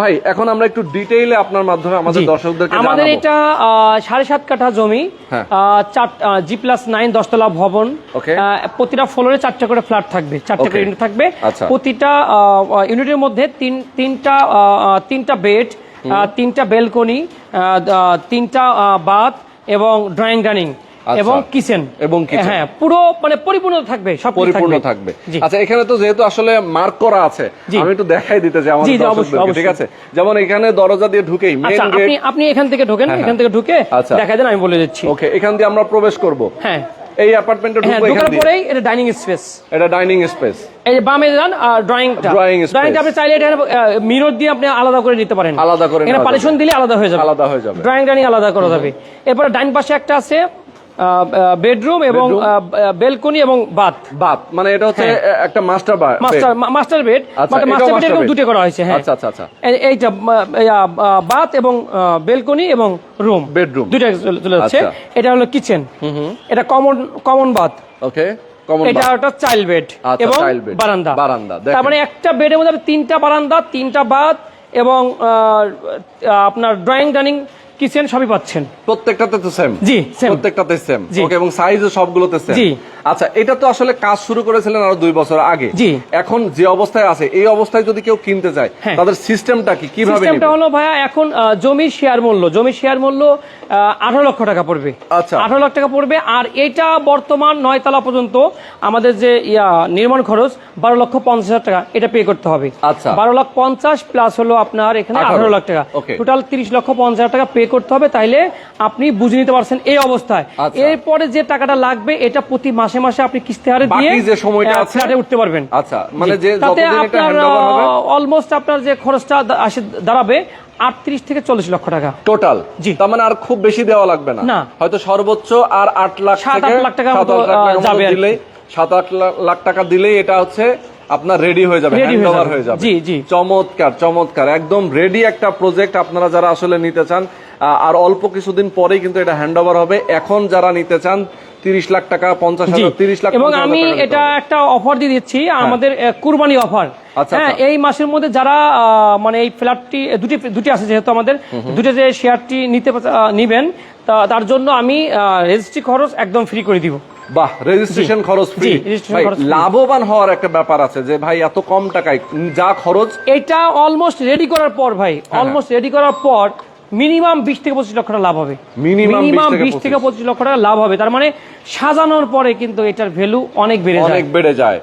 ভাই এখন আমরা একটু ডিটেইলে আপনার মাধ্যমে আমাদের দর্শকদেরকে জানাবো। আমাদের এটা 7.5 কাঠা জমি, G+9 10তলা ভবন। প্রতিটা ফ্লোরে 4টা করে ফ্ল্যাট থাকবে, 4টা করে ইউনিট থাকবে। প্রতিটা ইউনিটের মধ্যে তিনটা বেড, 3টা বেলকনি, 3টা বাথ এবং ড্রয়িং ডাইনিং এবং কিচেন হ্যাঁ পুরো মানে পরিপূর্ণ থাকবে, সব পরিপূর্ণ থাকবে। আচ্ছা এখানে তো যেহেতু আসলে মার্ক করা আছে, আমি একটু দেখাই দিতে চাই আমাদের দর্শকদেরকে, ঠিক আছে? যেমন এখানে দরজা দিয়ে ঢুকেই মেইন গেট, আপনি এখান থেকে ঢোকেন, এখান থেকে ঢুকে দেখাই দেন, আমি বলে দিচ্ছি। ওকে, এখান দিয়ে আমরা প্রবেশ করব। হ্যাঁ, এই অ্যাপার্টমেন্টে ঢুকবো, এখান দিয়ে পরেই এটা ডাইনিং স্পেস, এটা ডাইনিং স্পেস। এই যে বামে যান ড্রয়িংটা আপনি চাইলে এটা মিরর দিয়ে আপনি আলাদা করে নিতে পারেন, আলাদা করে এখানে পার্টিশন দিলে আলাদা হয়ে যাবে, ড্রয়িং ডাইনিং আলাদা করা যাবে। এরপর ডাইন পাশে একটা আছে বেডরুম এবং বেলকনি এবং বাথ মানে এটা হচ্ছে একটা মাস্টার বেড, মাস্টার বেড এরকম দুটো করা হয়েছে। হ্যাঁ, আচ্ছা এইটা বাথ এবং বেলকনি এবং রুম, বেডরুম দুটো চলে যাচ্ছে। এটা হলো কিচেন, এটা কমন বাথ। ওকে, এটা একটা চাইল্ড বেড এবং বারান্দা। তার মানে একটা বেডের মধ্যে 3টা বারান্দা, 3টা বাথ এবং আপনার ড্রয়িং ডাইনিং কিচেন সবই পাচ্ছেন। প্রত্যেকটাতে তো সেম? জি, প্রত্যেকটাতে সেম। ওকে, এবং সাইজও সবগুলোতে সেম? জি। আচ্ছা, এটা তো আসলে কাজ শুরু করেছিলেন আরো 2 বছর আগে। জি। এখন যে অবস্থায় আছে, এই অবস্থায় যদি কেউ কিনতে চায়, তাদের সিস্টেমটা কি, কিভাবে? সিস্টেমটা হলো ভাইয়া, এখন জমির শেয়ার মূল্য 18 লক্ষ টাকা পড়বে। আচ্ছা, 18 লাখ টাকা পড়বে। আর এটা বর্তমান 9 তলা পর্যন্ত আমাদের যে নির্মাণ খরচ 12,50,000 টাকা, এটা পে করতে হবে। আচ্ছা, 12,50,000 প্লাস হলো আপনার এখানে 18 লাখ টাকা, টোটাল 30,50,000 টাকা পে করতে হবে। তাইলে আপনি বুঝে নিতে পারছেন এই অবস্থায়। এরপরে যে টাকাটা লাগবে, এটা প্রতি মাসে মাসে আপনি কিস্তি হারে দিয়ে যে সময়টা আছে ফ্ল্যাটে উঠতে পারবেন। আচ্ছা, মানে যে যতদিন এটা হ্যান্ডওভার হবে অলমোস্ট আপনার যে খরচটা দাঁড়াবে 38 থেকে 40 লক্ষ টাকা টোটাল। জি, তার মানে আর খুব বেশি দেওয়া লাগবে না, হয়তো সর্বোচ্চ আর 8 লাখ থেকে 7-8 লাখ টাকা যাবে। 7-8 লাখ টাকা দিলেই এটা হচ্ছে আপনার রেডি হয়ে যাবে, হ্যান্ডওভার হয়ে যাবে। জি জি, চমৎকার একদম রেডি একটা প্রজেক্ট। আপনারা যারা আসলে নিতে চান, আর অল্প কিছুদিন পরেই কিন্তু এটা হ্যান্ডওভার হবে। এখন যারা নিতে চান 30 লাখ টাকা, 50,000, 30 লাখ। এবং আমি এটা একটা অফার দিয়ে দিচ্ছি, আমাদের কুরবানি অফার। হ্যাঁ, এই মাসের মধ্যে যারা মানে এই ফ্ল্যাটটি দুটি আছে, যেহেতু আমাদের দুটো যে শেয়ারটি নিবেন, তার জন্য আমি রেজিস্ট্রি খরচ একদম ফ্রি করে দিব। বাহ, রেজিস্ট্রেশন খরচ ফ্রি। লাভবান হওয়ার একটা ব্যাপার আছে যে ভাই এত কম টাকায় যা খরচ, এটা অলমোস্ট রেডি করার পর ভাই, অলমোস্ট রেডি করার পর মিনিমাম 20 থেকে 25 লক্ষ টাকা লাভ হবে। মিনিমাম 20 থেকে 25 লক্ষ টাকা লাভ হবে। তার মানে সাজানোর পরে কিন্তু এটার ভ্যালু অনেক বেড়ে যায়।